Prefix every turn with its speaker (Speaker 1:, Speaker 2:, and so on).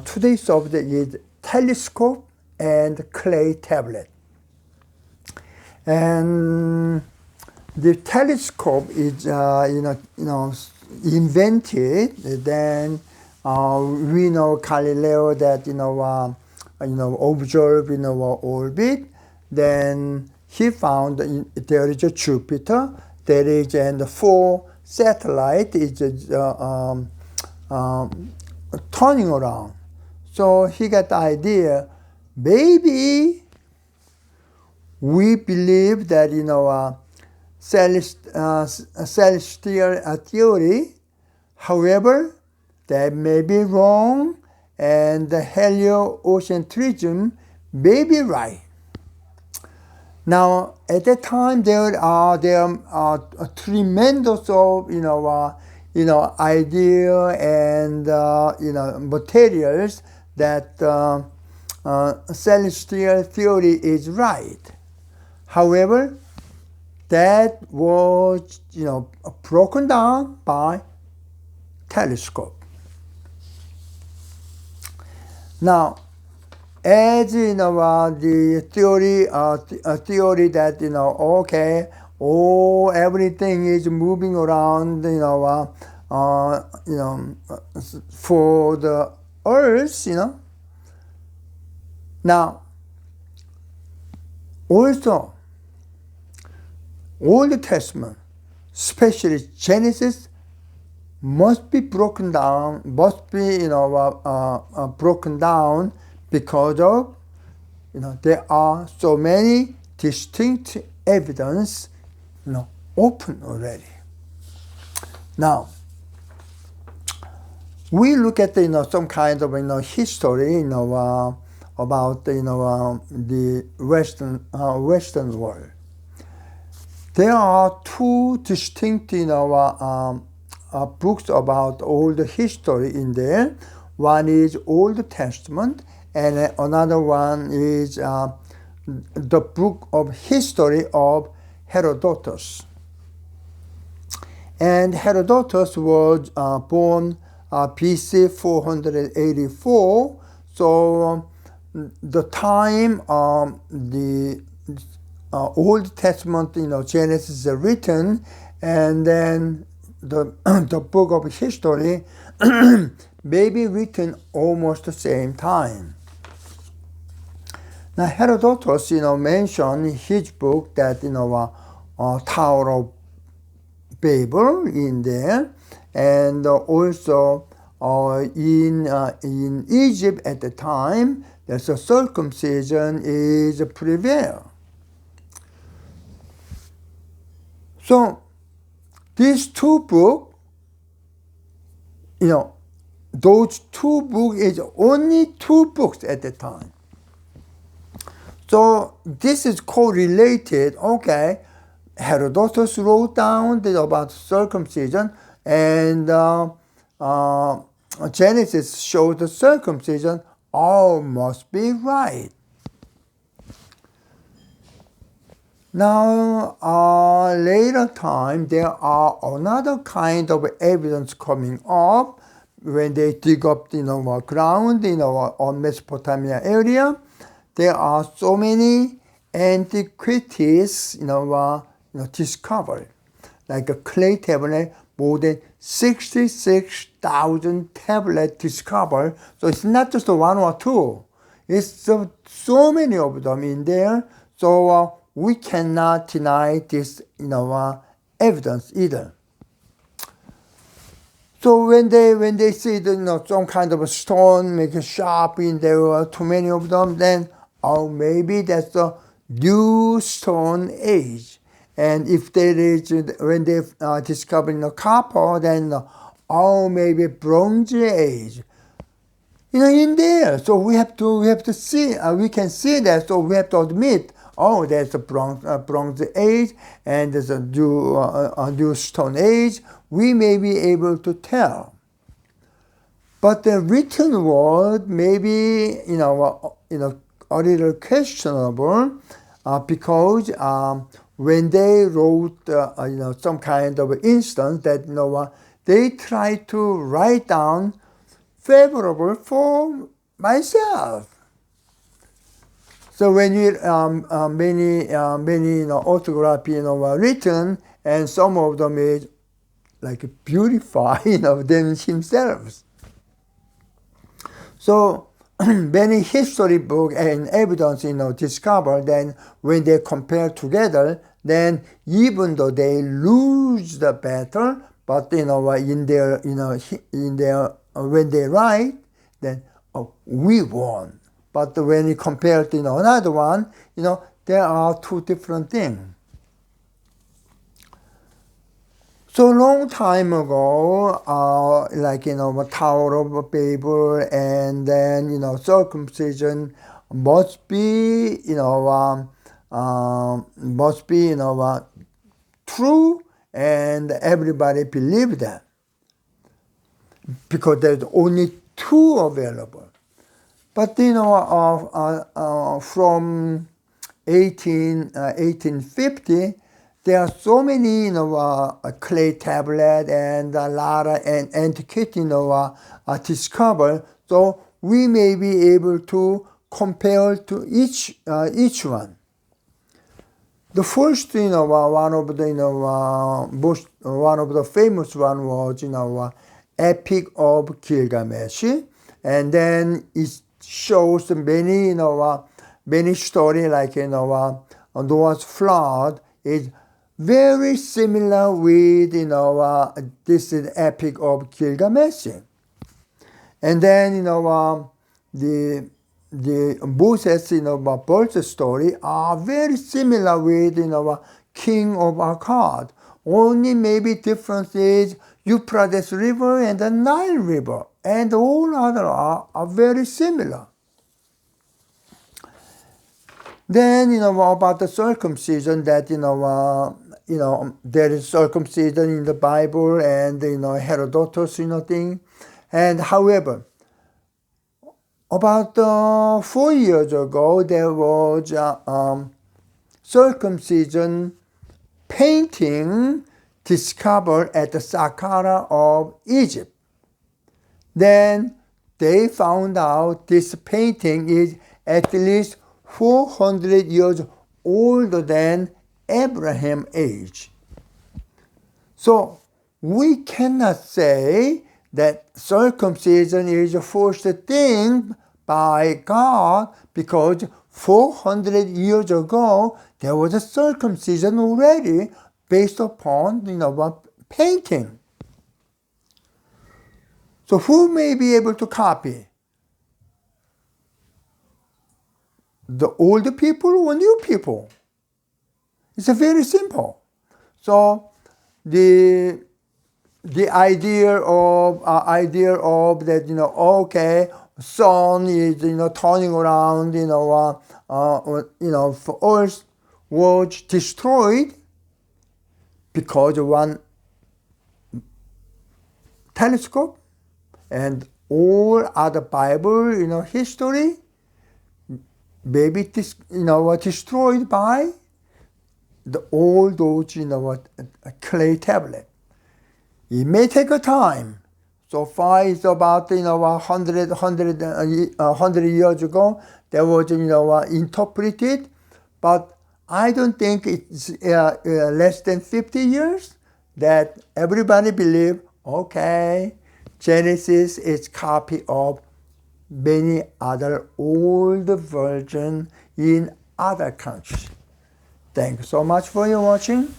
Speaker 1: today's subject is telescope and clay tablet. And the telescope is invented. Then we know Galileo that observed in our orbit. Then he found there is a Jupiter. There is and 4 satellites is turning around. So he got the idea. Maybe we believe that celestial theory. However, that may be wrong, and the heliocentrism may be right. Now, at that time, there are tremendous of idea and materials that celestial theory is right. However, that was broken down by telescope. Now, as the theory that everything is moving around for the earth, Now, also, Old Testament, especially Genesis, must be broken down. Broken down because of there are so many distinct evidence open already. Now, we look at some kind of history about the Western world. There are 2 distinct books about old history in there. One is Old Testament, and another one is the book of history of Herodotus. And Herodotus was born BC 484. So the time the Old Testament, Genesis is written, and then the book of history may be written almost the same time. Now Herodotus, mentioned his book that Tower of Babel in there, and also in Egypt at the time, there's a circumcision is prevail. So these 2 books, those 2 books is only 2 books at the time. So this is correlated. Okay, Herodotus wrote down about circumcision, and Genesis showed the circumcision. All must be right. Now, later time, there are another kind of evidence coming up when they dig up ground on Mesopotamia area. There are so many antiquities discovered, like a clay tablet, more than 66,000 tablets discovered. So it's not just 1 or 2. It's so many of them in there. So we cannot deny this evidence either. So when they see some kind of a stone make a sharp in there, too many of them, then maybe that's a new stone age. And if there is, when they discover copper, then maybe Bronze Age. In there. So we have to see. We can see that. So we have to admit. There's a Bronze Age, and there's a new Stone Age. We may be able to tell. But the written word may be, a little questionable, because when they wrote, some kind of instance that, they try to write down favorable for myself. So when many autography are written, and some of them is like beautify them themselves. So many history book and evidence discovered, then when they compare together, then even though they lose the battle, but in their when they write, then we won. But when you compare to another one, there are two different things. So long time ago, Tower of Babel, and then circumcision must be true, and everybody believed that because there's only two available. But from 1850, there are so many clay tablet and a lot of antiquity discovered. So we may be able to compare to each one. The first one of the famous one was Epic of Gilgamesh, and then it shows many many story like Noah's flood is very similar with this is Epic of Gilgamesh, and then the Moses birth story are very similar with King of Akkad. Only maybe difference is Euphrates River and the Nile River, and all other are very similar. Then about the circumcision, that there is circumcision in the Bible, and Herodotus thing, and however, about 4 years ago there was circumcision painting discovered at the Saqqara of Egypt. Then they found out this painting is at least 400 years older than Abraham age. So we cannot say that circumcision is a forced thing by God, because 400 years ago there was a circumcision already based upon painting. So who may be able to copy? The older people or new people? It's very simple. So the idea of that okay, sun is turning around for Earth was destroyed because of one telescope, and all other Bible history maybe destroyed by all those clay tablet. It may take a time. So far, it's about 100 years ago that was interpreted, but I don't think it's less than 50 years that everybody believe, okay, Genesis is copy of many other old version in other countries. Thank you so much for your watching.